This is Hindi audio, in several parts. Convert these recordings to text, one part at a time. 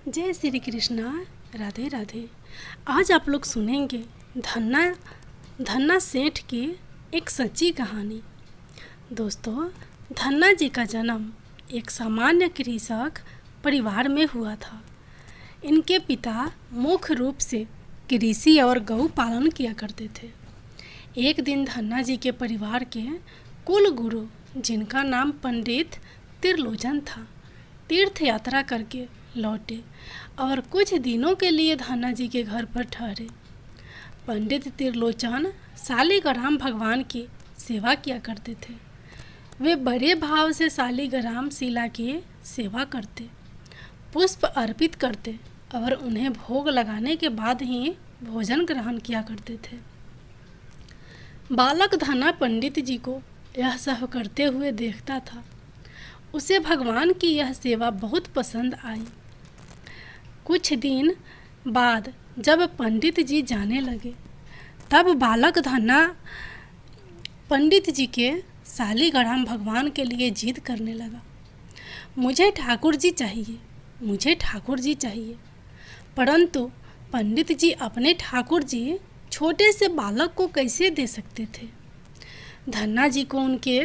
जय श्री कृष्णा। राधे राधे। आज आप लोग सुनेंगे धन्ना सेठ की एक सच्ची कहानी। दोस्तों, धन्ना जी का जन्म एक सामान्य कृषक परिवार में हुआ था। इनके पिता मुख्य रूप से कृषि और गौ पालन किया करते थे। एक दिन धन्ना जी के परिवार के कुल गुरु, जिनका नाम पंडित त्रिलोचन था, तीर्थ यात्रा करके लौटे और कुछ दिनों के लिए धन्ना जी के घर पर ठहरे। पंडित त्रिलोचन शालिग्राम भगवान की सेवा किया करते थे। वे बड़े भाव से शालिग्राम शिला की सेवा करते, पुष्प अर्पित करते और उन्हें भोग लगाने के बाद ही भोजन ग्रहण किया करते थे। बालक धन्ना पंडित जी को यह सब करते हुए देखता था। उसे भगवान की यह सेवा बहुत पसंद आई। कुछ दिन बाद जब पंडित जी जाने लगे, तब बालक धन्ना पंडित जी के शालिग्राम भगवान के लिए जिद करने लगा। मुझे ठाकुर जी चाहिए, मुझे ठाकुर जी चाहिए। परंतु पंडित जी अपने ठाकुर जी छोटे से बालक को कैसे दे सकते थे। धन्ना जी को उनके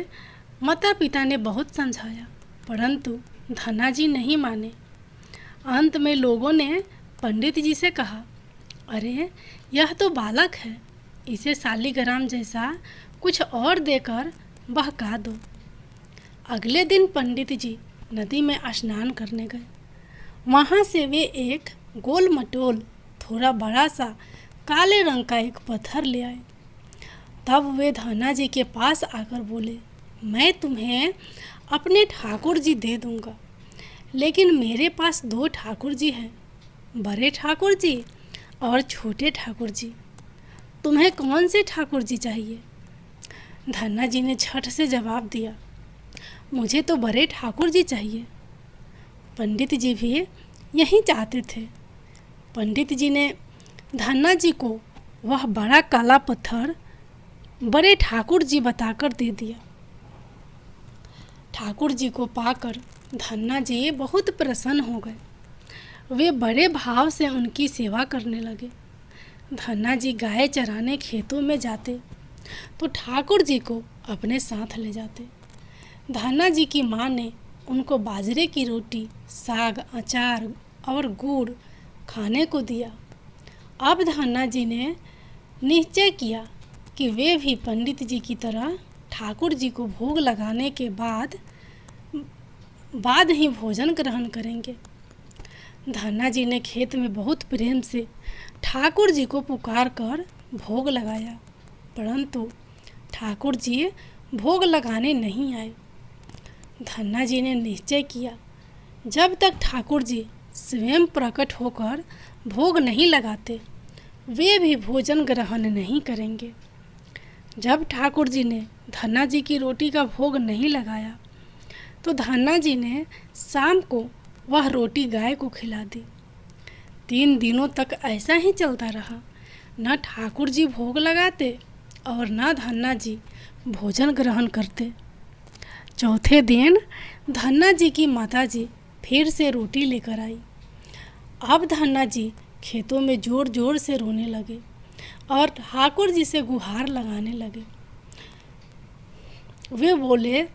माता पिता ने बहुत समझाया, परंतु धन्ना जी नहीं माने। अंत में लोगों ने पंडित जी से कहा, अरे यह तो बालक है, इसे शालिग्राम जैसा कुछ और देकर बहका दो। अगले दिन पंडित जी नदी में स्नान करने गए। वहाँ से वे एक गोल मटोल थोड़ा बड़ा सा काले रंग का एक पत्थर ले आए। तब वे धन्ना जी के पास आकर बोले, मैं तुम्हें अपने ठाकुर जी दे दूँगा, लेकिन मेरे पास 2 ठाकुर जी हैं, बड़े ठाकुर जी और छोटे ठाकुर जी। तुम्हें कौन से ठाकुर जी चाहिए? धन्ना जी ने झट से जवाब दिया, मुझे तो बड़े ठाकुर जी चाहिए। पंडित जी भी यही चाहते थे। पंडित जी ने धन्ना जी को वह बड़ा काला पत्थर बड़े ठाकुर जी बताकर दे दिया। ठाकुर जी को पाकर धन्ना जी बहुत प्रसन्न हो गए। वे बड़े भाव से उनकी सेवा करने लगे। धन्ना जी गाय चराने खेतों में जाते तो ठाकुर जी को अपने साथ ले जाते। धन्ना जी की माँ ने उनको बाजरे की रोटी, साग, अचार और गुड़ खाने को दिया। अब धन्ना जी ने निश्चय किया कि वे भी पंडित जी की तरह ठाकुर जी को भोग लगाने के बाद ही भोजन ग्रहण करेंगे। धन्ना जी ने खेत में बहुत प्रेम से ठाकुर जी को पुकार कर भोग लगाया, परंतु ठाकुर जी भोग लगाने नहीं आए। धन्ना जी ने निश्चय किया, जब तक ठाकुर जी स्वयं प्रकट होकर भोग नहीं लगाते, वे भी भोजन ग्रहण नहीं करेंगे। जब ठाकुर जी ने धन्ना जी की रोटी का भोग नहीं लगाया, तो धन्ना जी ने शाम को वह रोटी गाय को खिला दी। 3 दिनों तक ऐसा ही चलता रहा। न ठाकुर जी भोग लगाते और न धन्ना जी भोजन ग्रहण करते। चौथे दिन धन्ना जी की माता जी फिर से रोटी लेकर आई। अब धन्ना जी खेतों में जोर जोर से रोने लगे और ठाकुर जी से गुहार लगाने लगे। वे बोले,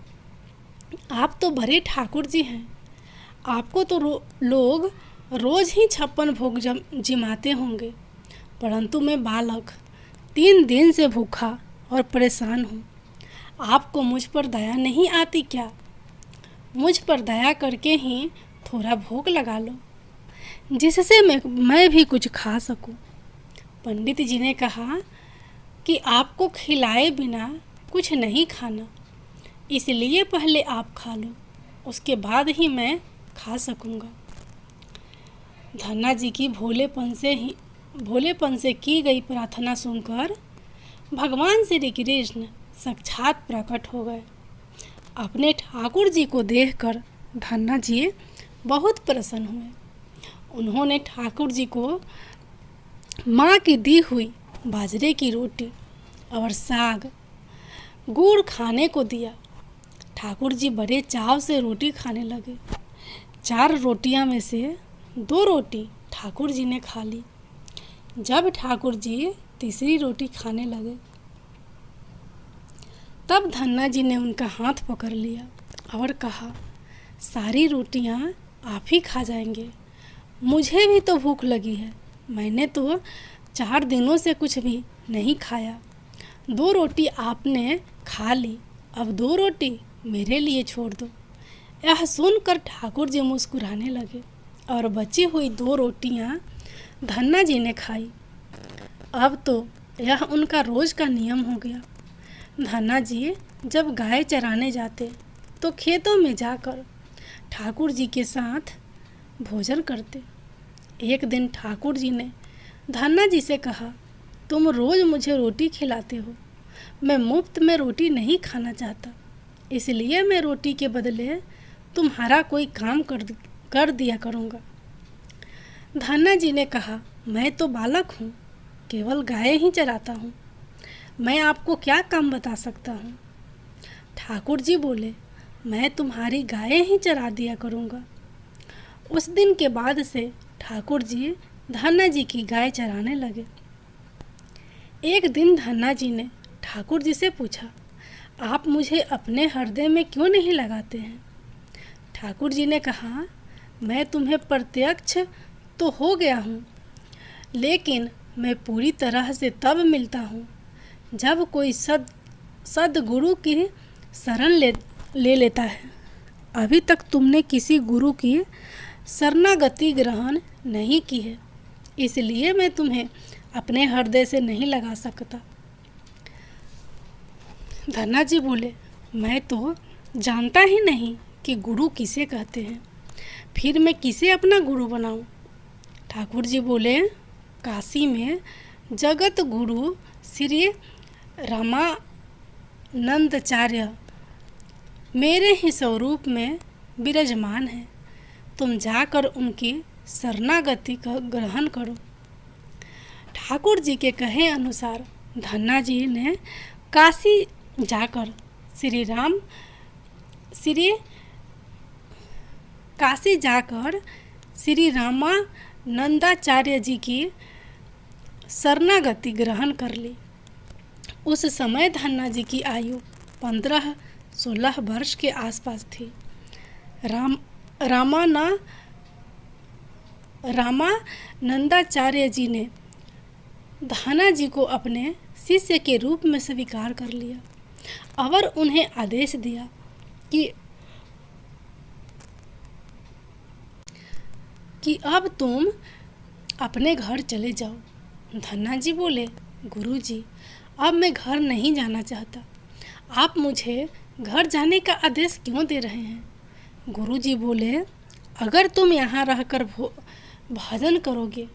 आप तो बड़े ठाकुर जी हैं, आपको तो लोग रोज़ ही 56 भोग जिमाते होंगे, परंतु मैं बालक 3 दिन से भूखा और परेशान हूँ। आपको मुझ पर दया नहीं आती क्या? मुझ पर दया करके ही थोड़ा भोग लगा लो, जिससे मैं भी कुछ खा सकूं। पंडित जी ने कहा कि आपको खिलाए बिना कुछ नहीं खाना, इसलिए पहले आप खा लो, उसके बाद ही मैं खा सकूंगा। धन्ना जी की भोलेपन से की गई प्रार्थना सुनकर भगवान श्री कृष्ण साक्षात प्रकट हो गए। अपने ठाकुर जी को देखकर धन्ना जी बहुत प्रसन्न हुए। उन्होंने ठाकुर जी को माँ की दी हुई बाजरे की रोटी और साग, गुड़ खाने को दिया। ठाकुर जी बड़े चाव से रोटी खाने लगे। 4 रोटियां में से 2 रोटी ठाकुर जी ने खा ली। जब ठाकुर जी तीसरी रोटी खाने लगे तब धन्ना जी ने उनका हाथ पकड़ लिया और कहा, सारी रोटियां आप ही खा जाएंगे, मुझे भी तो भूख लगी है। मैंने तो 4 दिनों से कुछ भी नहीं खाया। 2 रोटी आपने खा ली, अब 2 रोटी मेरे लिए छोड़ दो। यह सुनकर ठाकुर जी मुस्कुराने लगे और बची हुई 2 रोटियां धन्ना जी ने खाई। अब तो यह उनका रोज का नियम हो गया। धन्ना जी जब गाय चराने जाते तो खेतों में जाकर ठाकुर जी के साथ भोजन करते। एक दिन ठाकुर जी ने धन्ना जी से कहा, तुम रोज मुझे रोटी खिलाते हो, मैं मुफ्त में रोटी नहीं खाना चाहता, इसलिए मैं रोटी के बदले तुम्हारा कोई काम कर दिया करूँगा। धन्ना जी ने कहा, मैं तो बालक हूँ, केवल गाय ही चराता हूँ, मैं आपको क्या काम बता सकता हूँ। ठाकुर जी बोले, मैं तुम्हारी गाय ही चरा दिया करूँगा। उस दिन के बाद से ठाकुर जी धन्ना जी की गाय चराने लगे। एक दिन धन्ना जी ने ठाकुर जी से पूछा, आप मुझे अपने हृदय में क्यों नहीं लगाते हैं? ठाकुर जी ने कहा, मैं तुम्हें प्रत्यक्ष तो हो गया हूँ, लेकिन मैं पूरी तरह से तब मिलता हूँ जब कोई सद्गुरु की शरण ले लेता है। अभी तक तुमने किसी गुरु की शरणागति ग्रहण नहीं की है, इसलिए मैं तुम्हें अपने हृदय से नहीं लगा सकता। धन्ना जी बोले, मैं तो जानता ही नहीं कि गुरु किसे कहते हैं, फिर मैं किसे अपना गुरु बनाऊं? ठाकुर जी बोले, काशी में जगत गुरु श्री रामानंदाचार्य मेरे ही स्वरूप में विराजमान है, तुम जाकर उनकी शरणागति का ग्रहण करो। ठाकुर जी के कहे अनुसार धन्ना जी ने काशी जाकर श्री रामानंदाचार्य जी की शरणागति ग्रहण कर ली। उस समय धन्ना जी की आयु 15-16 वर्ष के आसपास थी। रामानंदाचार्य जी ने धन्ना जी को अपने शिष्य के रूप में स्वीकार कर लिया और उन्हें आदेश दिया कि अब तुम अपने घर चले जाओ। धन्ना जी बोले, गुरुजी, अब मैं घर नहीं जाना चाहता, आप मुझे घर जाने का आदेश क्यों दे रहे हैं? गुरुजी बोले, अगर तुम यहाँ रहकर भजन करोगे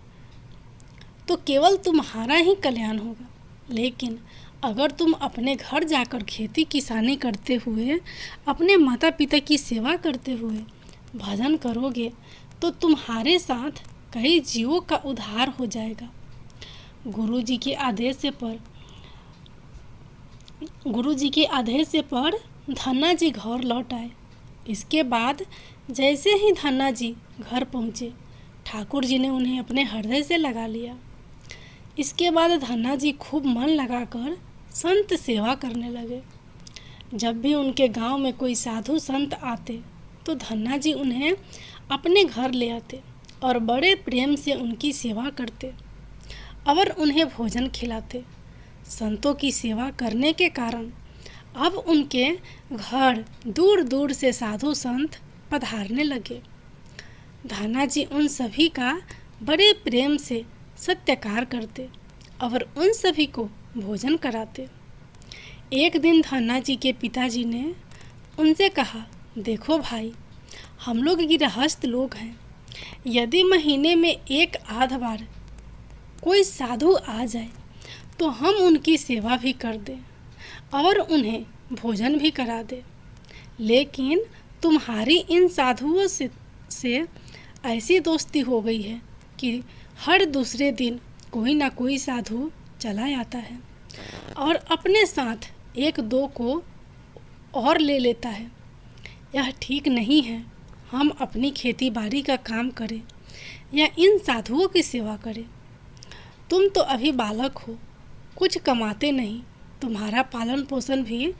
तो केवल तुम्हारा ही कल्याण होगा, लेकिन अगर तुम अपने घर जाकर खेती किसानी करते हुए अपने माता पिता की सेवा करते हुए भजन करोगे तो तुम्हारे साथ कई जीवों का उद्धार हो जाएगा। गुरुजी के आदेश पर धन्ना जी घर लौट आए। इसके बाद जैसे ही धन्ना जी घर पहुँचे, ठाकुर जी ने उन्हें अपने हृदय से लगा लिया। इसके बाद धन्ना जी खूब मन लगाकर संत सेवा करने लगे। जब भी उनके गांव में कोई साधु संत आते तो धन्ना जी उन्हें अपने घर ले आते और बड़े प्रेम से उनकी सेवा करते और उन्हें भोजन खिलाते। संतों की सेवा करने के कारण अब उनके घर दूर दूर से साधु संत पधारने लगे। धन्ना जी उन सभी का बड़े प्रेम से सत्कार करते और उन सभी को भोजन कराते। एक दिन धन्ना जी के पिताजी ने उनसे कहा, देखो भाई, हम लोग गृहस्थ लोग हैं, यदि महीने में 1-8 बार कोई साधु आ जाए तो हम उनकी सेवा भी कर दें और उन्हें भोजन भी करा दें, लेकिन तुम्हारी इन साधुओं से ऐसी दोस्ती हो गई है कि हर दूसरे दिन कोई ना कोई साधु चला आता है और अपने साथ 1-2 को और ले लेता है। यह ठीक नहीं है। हम अपनी खेती बाड़ी का काम करें, या इन साधुओं की सेवा करें। तुम तो अभी बालक हो, कुछ कमाते नहीं, तुम्हारा पालन पोषण भी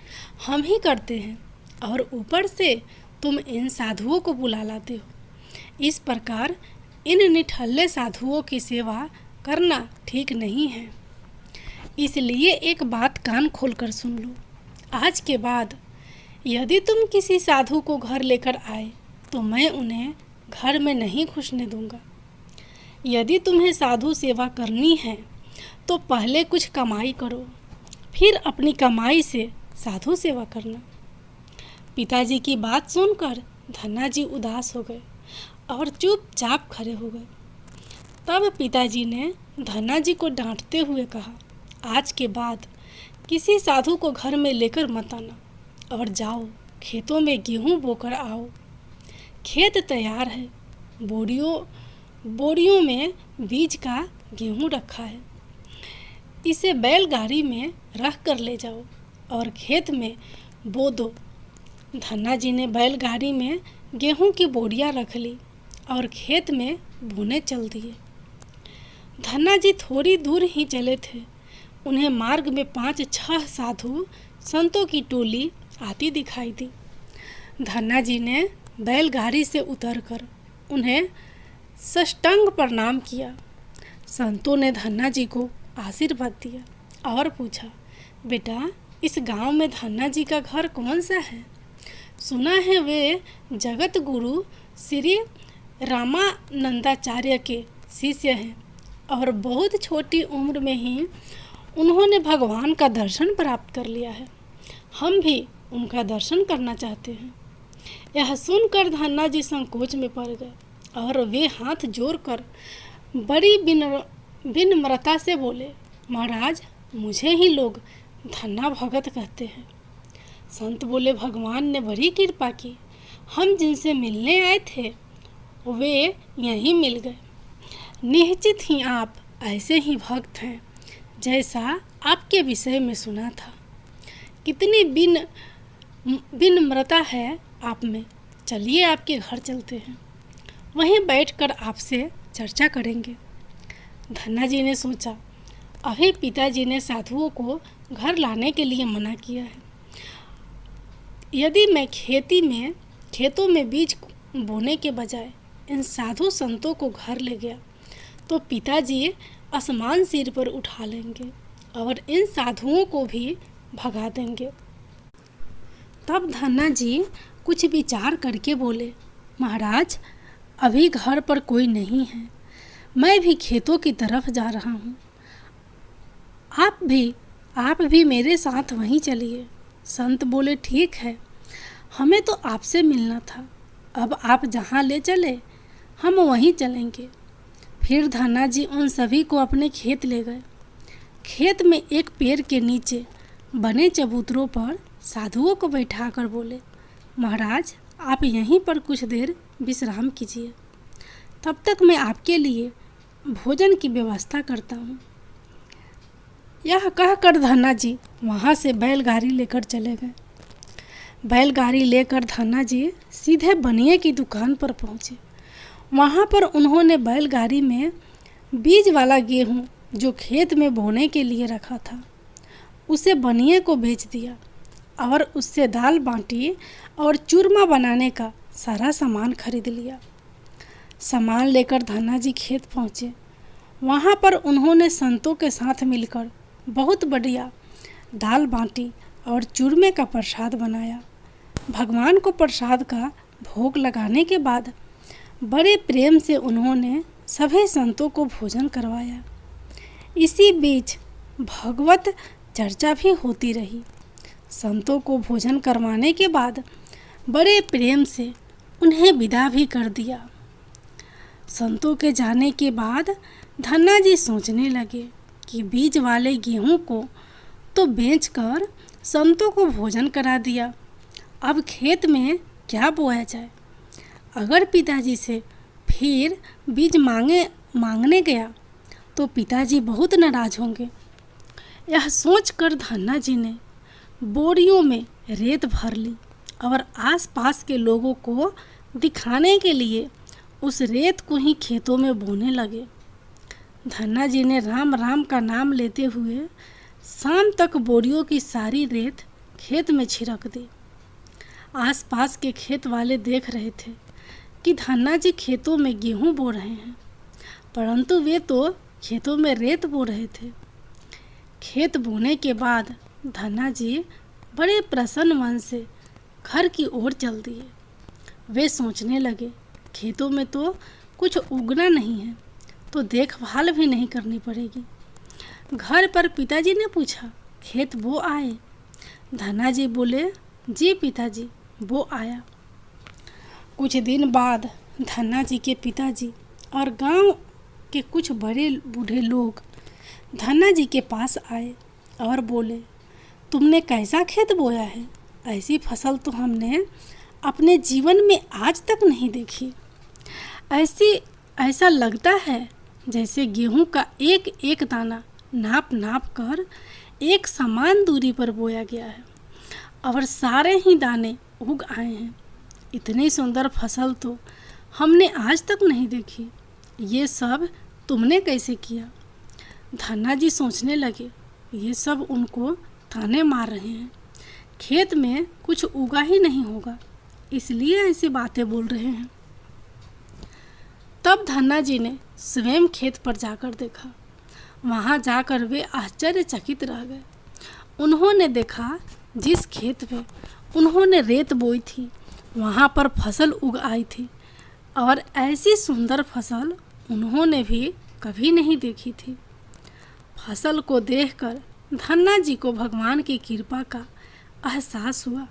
हम ही करते हैं और ऊपर से तुम इन साधुओं को बुला लाते हो। इस प्रकार इन निठल्ले साधुओं की सेवा करना ठीक नहीं है। इसलिए एक बात कान खोलकर सुन लो, आज के बाद यदि तुम किसी साधु को घर लेकर आए तो मैं उन्हें घर में नहीं घुसने दूंगा। यदि तुम्हें साधु सेवा करनी है तो पहले कुछ कमाई करो, फिर अपनी कमाई से साधु सेवा करना। पिताजी की बात सुनकर धन्ना जी उदास हो गए और चुपचाप खड़े हो गए। तब पिताजी ने धन्ना जी को डांटते हुए कहा, आज के बाद किसी साधु को घर में लेकर मत आना और जाओ खेतों में गेहूं बोकर आओ। खेत तैयार है, बोरियों में बीज का गेहूं रखा है, इसे बैलगाड़ी में रख कर ले जाओ और खेत में बो दो। धन्ना जी ने बैलगाड़ी में गेहूं की बोरियां रख ली और खेत में बोने चल दिए। धन्ना जी थोड़ी दूर ही चले थे, उन्हें मार्ग में 5-6 साधु संतों की टोली आती दिखाई दी। धन्ना जी ने बैलगाड़ी से उतरकर उन्हें साष्टांग प्रणाम किया। संतों ने धन्ना जी को आशीर्वाद दिया और पूछा, बेटा इस गांव में धन्ना जी का घर कौन सा है? सुना है वे जगत गुरु श्री रामानंदाचार्य के शिष्य हैं और बहुत छोटी उम्र में ही उन्होंने भगवान का दर्शन प्राप्त कर लिया है। हम भी उनका दर्शन करना चाहते हैं। यह सुनकर धन्ना जी संकोच में पड़ गए और वे हाथ जोड़कर बड़ी विनम्रता से बोले, महाराज मुझे ही लोग धन्ना भगत कहते हैं। संत बोले, भगवान ने बड़ी कृपा की, हम जिनसे मिलने आए थे वे यहीं मिल गए। निश्चित ही आप ऐसे ही भक्त हैं जैसा आपके विषय में सुना था। कितनी विनम्रता है आप में। चलिए आपके घर चलते हैं, वहीं बैठकर आपसे चर्चा करेंगे। धन्ना जी ने सोचा, अभी पिताजी ने साधुओं को घर लाने के लिए मना किया है। यदि मैं खेतों में बीज बोने के बजाय इन साधु संतों को घर ले गया तो पिताजी आसमान सिर पर उठा लेंगे और इन साधुओं को भी भगा देंगे। तब धन्ना जी कुछ विचार करके बोले, महाराज अभी घर पर कोई नहीं है, मैं भी खेतों की तरफ जा रहा हूँ, आप भी मेरे साथ वहीं चलिए। संत बोले, ठीक है, हमें तो आपसे मिलना था, अब आप जहाँ ले चले हम वहीं चलेंगे। फिर धन्ना जी उन सभी को अपने खेत ले गए। खेत में एक पेड़ के नीचे बने चबूतरों पर साधुओं को बैठाकर बोले, महाराज आप यहीं पर कुछ देर विश्राम कीजिए, तब तक मैं आपके लिए भोजन की व्यवस्था करता हूँ। यह कहकर धन्ना जी वहाँ से बैलगाड़ी लेकर चले गए। बैलगाड़ी लेकर धन्ना जी सीधे बनिए की दुकान पर पहुँचे। वहाँ पर उन्होंने बैलगाड़ी में बीज वाला गेहूँ जो खेत में बोने के लिए रखा था उसे बनिए को बेच दिया और उससे दाल बाटी और चूरमा बनाने का सारा सामान खरीद लिया। सामान लेकर धन्ना जी खेत पहुँचे। वहाँ पर उन्होंने संतों के साथ मिलकर बहुत बढ़िया दाल बाटी और चूरमे का प्रसाद बनाया। भगवान को प्रसाद का भोग लगाने के बाद बड़े प्रेम से उन्होंने सभी संतों को भोजन करवाया। इसी बीच भगवत चर्चा भी होती रही। संतों को भोजन करवाने के बाद बड़े प्रेम से उन्हें विदा भी कर दिया। संतों के जाने के बाद धन्ना जी सोचने लगे कि बीज वाले गेहूं को तो बेचकर संतों को भोजन करा दिया, अब खेत में क्या बोया जाए। अगर पिताजी से फिर बीज मांगने गया तो पिताजी बहुत नाराज होंगे। यह सोचकर धन्ना जी ने बोरियों में रेत भर ली और आसपास के लोगों को दिखाने के लिए उस रेत को ही खेतों में बोने लगे। धन्ना जी ने राम राम का नाम लेते हुए शाम तक बोरियों की सारी रेत खेत में छिड़क दी। आसपास के खेत वाले देख रहे थे कि धन्ना जी खेतों में गेहूं बो रहे हैं, परंतु वे तो खेतों में रेत बो रहे थे। खेत बोने के बाद धन्ना जी बड़े प्रसन्न मन से घर की ओर चल दिए। वे सोचने लगे, खेतों में तो कुछ उगना नहीं है, तो देखभाल भी नहीं करनी पड़ेगी। घर पर पिताजी ने पूछा, खेत बो आए? धन्ना जी बोले, जी पिताजी, बो आया। कुछ दिन बाद धन्ना जी के पिताजी और गांव के कुछ बड़े बूढ़े लोग धन्ना जी के पास आए और बोले, तुमने कैसा खेत बोया है? ऐसी फसल तो हमने अपने जीवन में आज तक नहीं देखी। ऐसा लगता है जैसे गेहूं का एक एक दाना नाप नाप कर एक समान दूरी पर बोया गया है और सारे ही दाने उग आए हैं। इतनी सुंदर फसल तो हमने आज तक नहीं देखी। ये सब तुमने कैसे किया? धन्ना जी सोचने लगे, ये सब उनको ताने मार रहे हैं। खेत में कुछ उगा ही नहीं होगा, इसलिए ऐसी बातें बोल रहे हैं। तब धन्ना जी ने स्वयं खेत पर जाकर देखा। वहां जाकर वे आश्चर्यचकित रह गए। उन्होंने देखा जिस खेत में उन्होंने रेत बोई थी वहां पर फसल उग आई थी और ऐसी सुंदर फसल उन्होंने भी कभी नहीं देखी थी। फसल को देखकर धन्ना जी को भगवान की कृपा का एहसास हुआ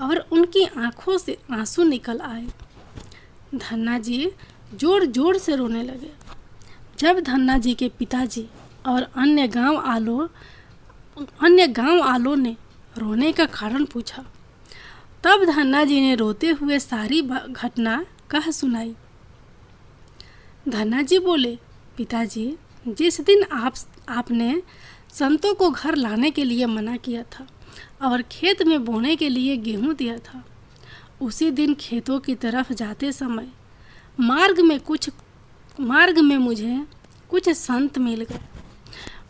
और उनकी आंखों से आंसू निकल आए। धन्ना जी जोर जोर से रोने लगे। जब धन्ना जी के पिताजी और अन्य गांव आलों ने रोने का कारण पूछा, तब धन्ना जी ने रोते हुए सारी घटना कह सुनाई। धन्ना जी बोले, पिताजी, जिस दिन आपने संतों को घर लाने के लिए मना किया था और खेत में बोने के लिए गेहूं दिया था, उसी दिन खेतों की तरफ जाते समय मार्ग में मुझे कुछ संत मिल गए।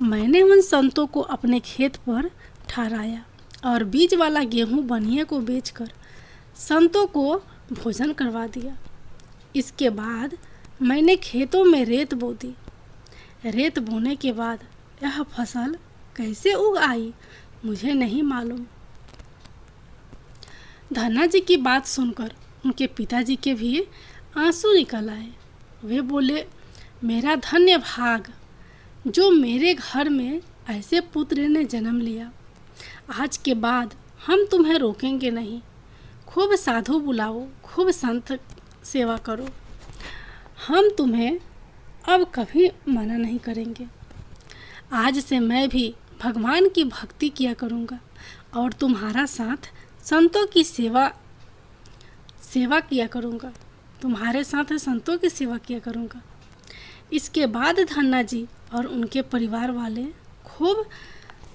मैंने उन संतों को अपने खेत पर ठहराया और बीज वाला गेहूं बनिए को बेचकर संतों को भोजन करवा दिया। इसके बाद मैंने खेतों में रेत बो दी। रेत बोने के बाद यह फसल कैसे उग आई मुझे नहीं मालूम। धन्ना जी की बात सुनकर उनके पिताजी के भी आंसू निकल आए। वे बोले, मेरा धन्य भाग जो मेरे घर में ऐसे पुत्र ने जन्म लिया। आज के बाद हम तुम्हें रोकेंगे नहीं। खूब साधु बुलाओ, खूब संत सेवा करो। हम तुम्हें अब कभी मना नहीं करेंगे। आज से मैं भी भगवान की भक्ति किया करूँगा और तुम्हारा साथ संतों की सेवा किया करूँगा। तुम्हारे साथ संतों की सेवा किया करूँगा। इसके बाद धन्ना जी और उनके परिवार वाले खूब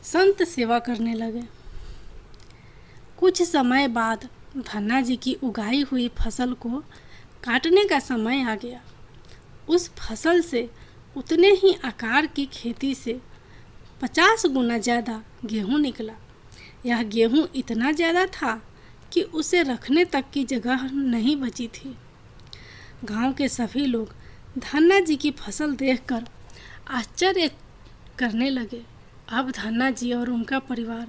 संत सेवा करने लगे। कुछ समय बाद धन्ना जी की उगाई हुई फसल को काटने का समय आ गया। उस फसल से उतने ही आकार की खेती से 50 गुना ज़्यादा गेहूं निकला। यह गेहूं इतना ज़्यादा था कि उसे रखने तक की जगह नहीं बची थी। गांव के सभी लोग धन्ना जी की फसल देखकर आश्चर्य करने लगे। अब धन्ना जी और उनका परिवार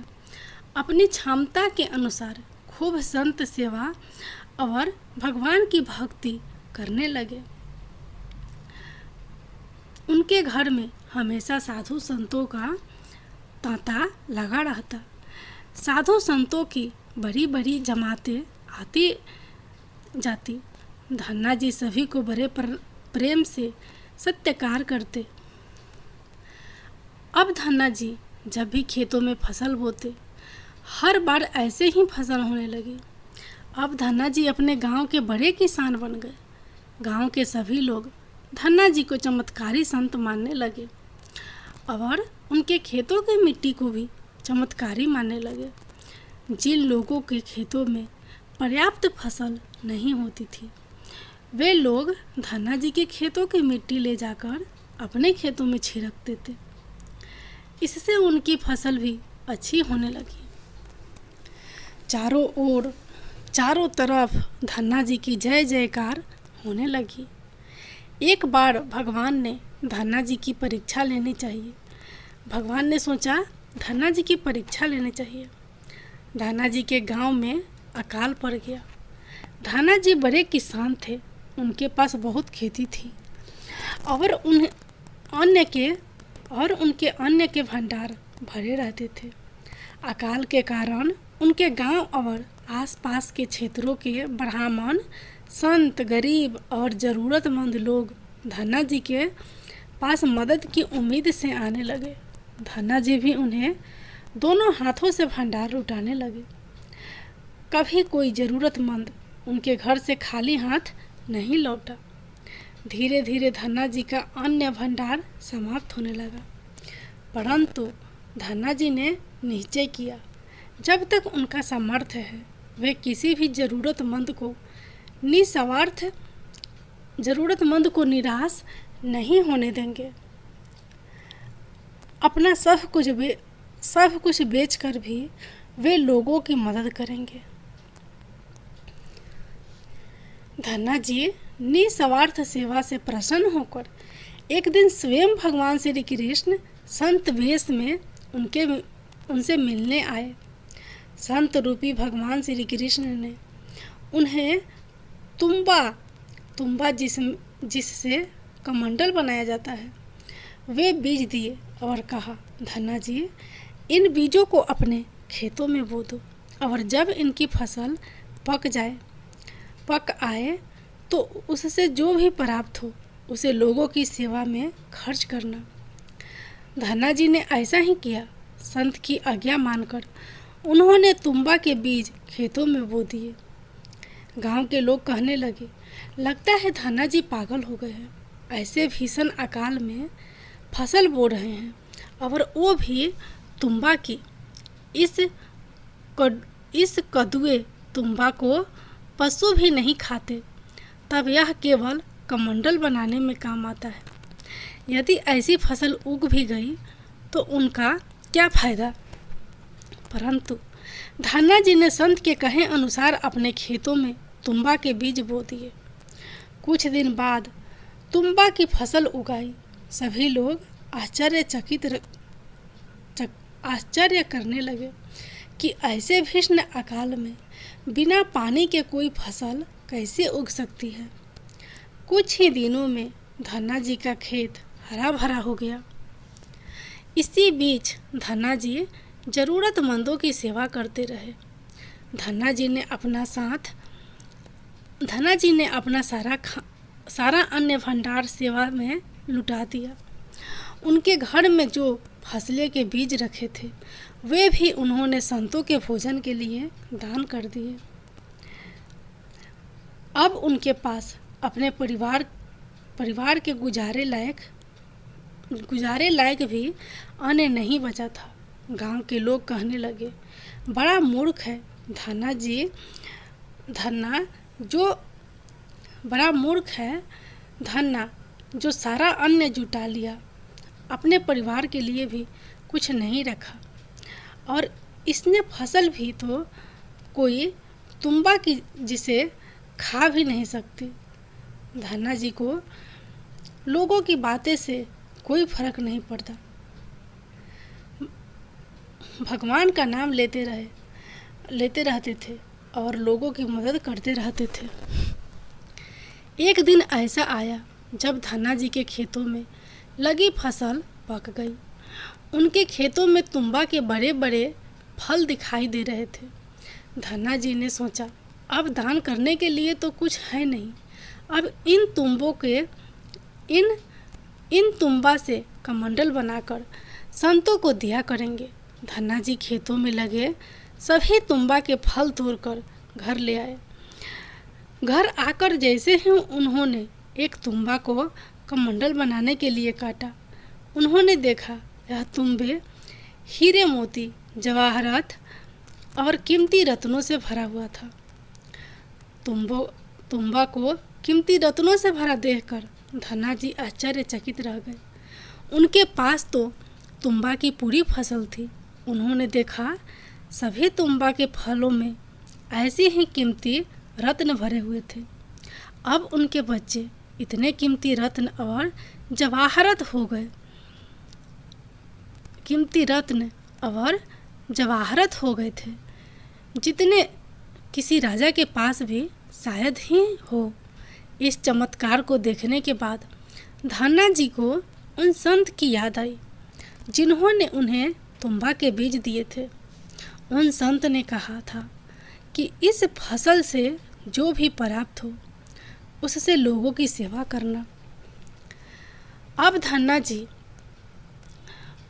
अपनी क्षमता के अनुसार खूब संत सेवा और भगवान की भक्ति करने लगे। उनके घर में हमेशा साधु संतों का तांता लगा रहता। साधु संतों की बड़ी बड़ी जमातें आती जाती। धन्ना जी सभी को बड़े प्रेम से सत्कार करते। अब धन्ना जी जब भी खेतों में फसल बोते, हर बार ऐसे ही फसल होने लगी। अब धन्ना जी अपने गांव के बड़े किसान बन गए। गांव के सभी लोग धन्ना जी को चमत्कारी संत मानने लगे और उनके खेतों की मिट्टी को भी चमत्कारी मानने लगे। जिन लोगों के खेतों में पर्याप्त फसल नहीं होती थी, वे लोग धन्ना जी के खेतों की मिट्टी ले जाकर अपने खेतों में छिड़कते थे। इससे उनकी फसल भी अच्छी होने लगी। चारों तरफ धन्ना जी की जय जयकार होने लगी। एक बार भगवान ने धन्ना जी की परीक्षा लेनी चाहिए। भगवान ने सोचा धन्ना जी की परीक्षा लेनी चाहिए। धन्ना जी के गांव में अकाल पड़ गया। धन्ना जी बड़े किसान थे, उनके पास बहुत खेती थी और उनके अन्न के भंडार भरे रहते थे। अकाल के कारण उनके गांव और आसपास के क्षेत्रों के ब्राह्मण, संत, गरीब और ज़रूरतमंद लोग धन्ना जी के पास मदद की उम्मीद से आने लगे। धन्ना जी भी उन्हें दोनों हाथों से भंडार लुटाने लगे। कभी कोई ज़रूरतमंद उनके घर से खाली हाथ नहीं लौटा। धीरे धीरे धन्ना जी का अन्न भंडार समाप्त होने लगा, परंतु धन्ना जी ने निश्चय किया जब तक उनका सामर्थ्य है वे किसी भी ज़रूरतमंद को निराश नहीं होने देंगे। अपना सब कुछ बेचकर भी वे लोगों की मदद करेंगे। धन्ना जी निस्वार्थ सेवा से प्रसन्न होकर एक दिन स्वयं भगवान श्री कृष्ण संत वेश में उनसे मिलने आए। संत रूपी भगवान श्री कृष्ण ने उन्हें तुम्बा जिससे कमंडल बनाया जाता है वे बीज दिए और कहा, धन्ना जी इन बीजों को अपने खेतों में बो दो और जब इनकी फसल पक आए तो उससे जो भी प्राप्त हो उसे लोगों की सेवा में खर्च करना। धन्ना जी ने ऐसा ही किया। संत की आज्ञा मानकर उन्होंने तुम्बा के बीज खेतों में बो दिए। गांव के लोग कहने लगे, लगता है धन्ना जी पागल हो गए हैं, ऐसे भीषण अकाल में फसल बो रहे हैं और वो भी तुम्बा की। इस कदुए तुम्बा को पशु भी नहीं खाते, तब यह केवल कमंडल बनाने में काम आता है। यदि ऐसी फसल उग भी गई तो उनका क्या फायदा। परंतु धन्ना जी ने संत के कहे अनुसार अपने खेतों में तुम्बा के बीज बो दिए। कुछ दिन बाद तुम्बा की फसल उगाई। सभी लोग आश्चर्य करने लगे कि ऐसे भीषण अकाल में बिना पानी के कोई फसल कैसे उग सकती है। कुछ ही दिनों में धन्ना जी का खेत हरा भरा हो गया। इसी बीच धन्ना जी ज़रूरतमंदों की सेवा करते रहे। धन्ना जी ने अपना सारा अन्न भंडार सेवा में लुटा दिया। उनके घर में जो फसलें के बीज रखे थे वे भी उन्होंने संतों के भोजन के लिए दान कर दिए। अब उनके पास अपने परिवार के गुजारे लायक भी अन्न नहीं बचा था। गांव के लोग कहने लगे, बड़ा मूर्ख है धन्ना जो सारा अन्न जुटा लिया, अपने परिवार के लिए भी कुछ नहीं रखा और इसने फसल भी तो कोई तुम्बा की जिसे खा भी नहीं सकती। धन्ना जी को लोगों की बातें से कोई फर्क नहीं पड़ता। भगवान का नाम लेते रहते थे और लोगों की मदद करते रहते थे। एक दिन ऐसा आया जब धन्ना जी के खेतों में लगी फसल पक गई। उनके खेतों में तुम्बा के बड़े बड़े फल दिखाई दे रहे थे। धन्ना जी ने सोचा, अब दान करने के लिए तो कुछ है नहीं, अब इन तुम्बा से कमंडल बनाकर संतों को दिया करेंगे। धन्ना जी खेतों में लगे सभी तुम्बा के फल तोड़कर घर ले आए। घर आकर जैसे ही उन्होंने एक तुम्बा को कमंडल बनाने के लिए काटा, उन्होंने देखा यह तुम्बे हीरे मोती, जवाहरात और कीमती रत्नों से भरा हुआ था। तुम्बा को कीमती रत्नों से भरा देखकर धन्ना जी आश्चर्यचकित रह गए। उनके पास तो तुम्बा की पूरी फसल थी। उन्होंने देखा सभी तुम्बा के फलों में ऐसे ही कीमती रत्न भरे हुए थे। अब उनके बच्चे इतने कीमती रत्न और जवाहरत हो गए, कीमती रत्न और जवाहरत हो गए थे, जितने किसी राजा के पास भी शायद ही हो। इस चमत्कार को देखने के बाद धन्ना जी को उन संत की याद आई जिन्होंने उन्हें तुम्बा के बीज दिए थे। उन संत ने कहा था कि इस फसल से जो भी प्राप्त हो उससे लोगों की सेवा करना। अब धन्ना जी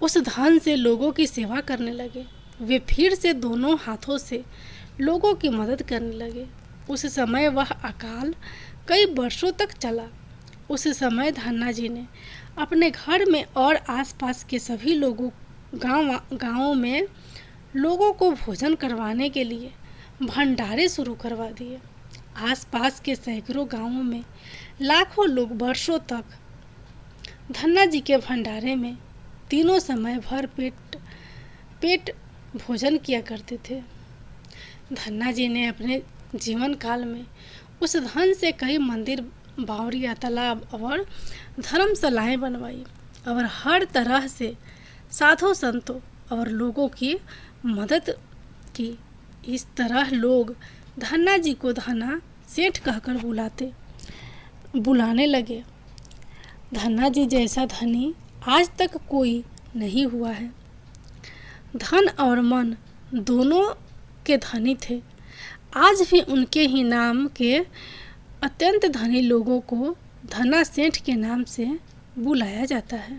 उस धन से लोगों की सेवा करने लगे। वे फिर से दोनों हाथों से लोगों की मदद करने लगे। उस समय वह अकाल कई वर्षों तक चला। उस समय धन्ना जी ने अपने घर में और आसपास के सभी लोगों गांवों में लोगों को भोजन करवाने के लिए भंडारे शुरू करवा दिए। आसपास के सैकड़ों गांवों में लाखों लोग वर्षों तक धन्ना जी के भंडारे में तीनों समय भर पेट भोजन किया करते थे। धन्ना जी ने अपने जीवन काल में उस धन से कई मंदिर, बावड़ियाँ, तालाब और धर्मशालाएं बनवाई और हर तरह से साधु संतों और लोगों की मदद की। इस तरह लोग धन्ना जी को धन्ना सेठ कहकर बुलाने लगे। धन्ना जी जैसा धनी आज तक कोई नहीं हुआ है। धन और मन दोनों के धनी थे। आज भी उनके ही नाम के अत्यंत धनी लोगों को धन्ना सेठ के नाम से बुलाया जाता है।